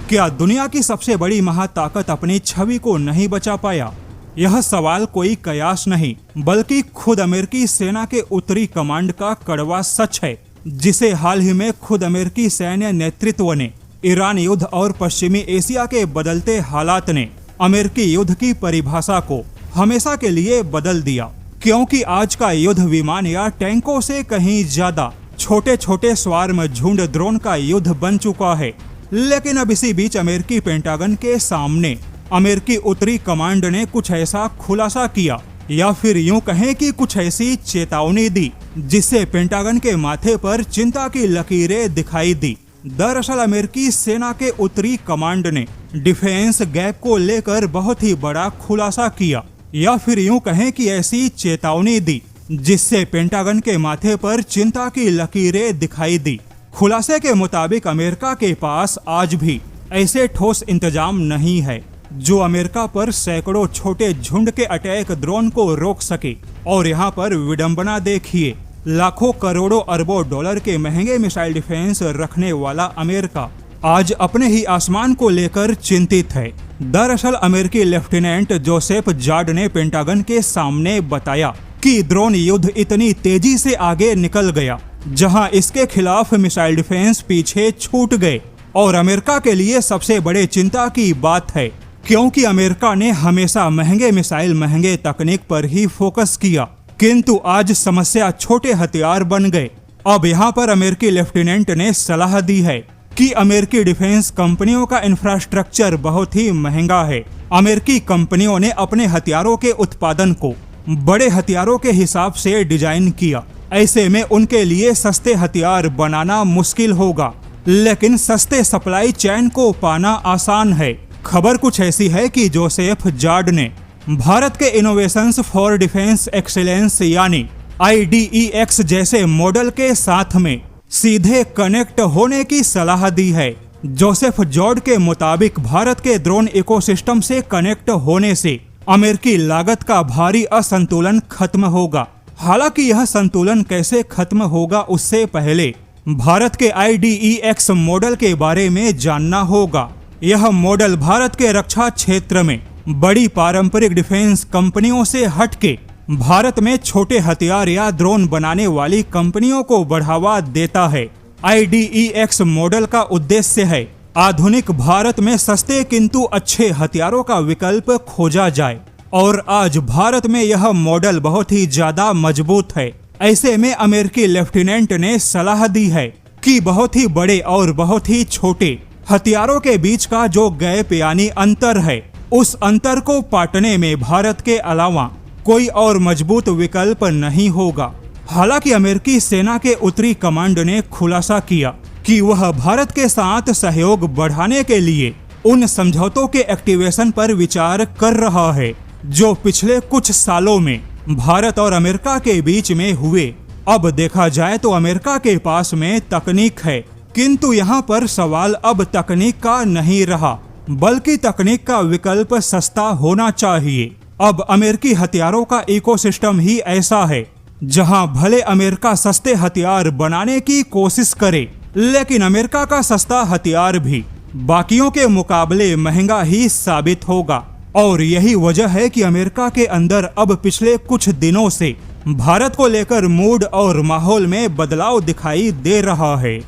क्या दुनिया की सबसे बड़ी महाताकत अपनी छवि को नहीं बचा पाया? यह सवाल कोई कयास नहीं बल्कि खुद अमेरिकी सेना के उत्तरी कमांड का कड़वा सच है, जिसे हाल ही में खुद अमेरिकी सैन्य नेतृत्व ने ईरान युद्ध और पश्चिमी एशिया के बदलते हालात ने अमेरिकी युद्ध की परिभाषा को हमेशा के लिए बदल दिया। क्योंकि आज का युद्ध विमान या टैंकों से कहीं ज्यादा छोटे छोटे स्वार्म झुंड ड्रोन का युद्ध बन चुका है। लेकिन अब इसी बीच अमेरिकी पेंटागन के सामने अमेरिकी उत्तरी कमांड ने कुछ ऐसा खुलासा किया, या फिर यूं कहें कि कुछ ऐसी चेतावनी दी, जिससे पेंटागन के माथे पर चिंता की लकीरें दिखाई दी। दरअसल अमेरिकी सेना के उत्तरी कमांड ने डिफेंस गैप को लेकर बहुत ही बड़ा खुलासा किया, या फिर यूं कहें कि ऐसी चेतावनी दी जिससे पेंटागन के माथे पर चिंता की लकीरें दिखाई दी। खुलासे के मुताबिक अमेरिका के पास आज भी ऐसे ठोस इंतजाम नहीं है जो अमेरिका पर सैकड़ों छोटे झुंड के अटैक ड्रोन को रोक सके। और यहाँ पर विडंबना देखिए, लाखों करोड़ों अरबों डॉलर के महंगे मिसाइल डिफेंस रखने वाला अमेरिका आज अपने ही आसमान को लेकर चिंतित है। दरअसल अमेरिकी लेफ्टिनेंट जोसेफ जार्ड ने पेंटागन के सामने बताया कि ड्रोन युद्ध इतनी तेजी से आगे निकल गया जहां इसके खिलाफ मिसाइल डिफेंस पीछे छूट गए। और अमेरिका के लिए सबसे बड़े चिंता की बात है, क्योंकि अमेरिका ने हमेशा महंगे मिसाइल महंगे तकनीक पर ही फोकस किया, किंतु आज समस्या छोटे हथियार बन गए। अब यहाँ पर अमेरिकी लेफ्टिनेंट ने सलाह दी है कि अमेरिकी डिफेंस कंपनियों का इंफ्रास्ट्रक्चर बहुत ही महंगा है। अमेरिकी कंपनियों ने अपने हथियारों के उत्पादन को बड़े हथियारों के हिसाब से डिजाइन किया। ऐसे में उनके लिए सस्ते हथियार बनाना मुश्किल होगा, लेकिन सस्ते सप्लाई चेन को पाना आसान है। खबर कुछ ऐसी है कि जोसेफ जार्ड ने भारत के इनोवेशंस फॉर डिफेंस एक्सीलेंस यानी IDEX जैसे मॉडल के साथ में सीधे कनेक्ट होने की सलाह दी है। जोसेफ जार्ड के मुताबिक भारत के ड्रोन इकोसिस्टम से कनेक्ट होने से अमेरिकी लागत का भारी असंतुलन खत्म होगा। हालांकि यह संतुलन कैसे खत्म होगा उससे पहले भारत के IDEX मॉडल के बारे में जानना होगा। यह मॉडल भारत के रक्षा क्षेत्र में बड़ी पारंपरिक डिफेंस कंपनियों से हटके भारत में छोटे हथियार या ड्रोन बनाने वाली कंपनियों को बढ़ावा देता है। IDEX मॉडल का उद्देश्य है आधुनिक भारत में सस्ते किंतु अच्छे हथियारों का विकल्प खोजा जाए, और आज भारत में यह मॉडल बहुत ही ज्यादा मजबूत है। ऐसे में अमेरिकी लेफ्टिनेंट ने सलाह दी है कि बहुत ही बड़े और बहुत ही छोटे हथियारों के बीच का जो गैप यानी अंतर है, उस अंतर को पाटने में भारत के अलावा कोई और मजबूत विकल्प नहीं होगा। हालांकि अमेरिकी सेना के उत्तरी कमांड ने खुलासा किया कि वह भारत के साथ सहयोग बढ़ाने के लिए उन समझौतों के एक्टिवेशन पर विचार कर रहा है जो पिछले कुछ सालों में भारत और अमेरिका के बीच में हुए। अब देखा जाए तो अमेरिका के पास में तकनीक है, किंतु यहाँ पर सवाल अब तकनीक का नहीं रहा बल्कि तकनीक का विकल्प सस्ता होना चाहिए। अब अमेरिकी हथियारों का इकोसिस्टम ही ऐसा है जहाँ भले अमेरिका सस्ते हथियार बनाने की कोशिश करे, लेकिन अमेरिका का सस्ता हथियार भी बाकियों के मुकाबले महंगा ही साबित होगा। और यही वजह है कि अमेरिका के अंदर अब पिछले कुछ दिनों से भारत को लेकर मूड और माहौल में बदलाव दिखाई दे रहा है।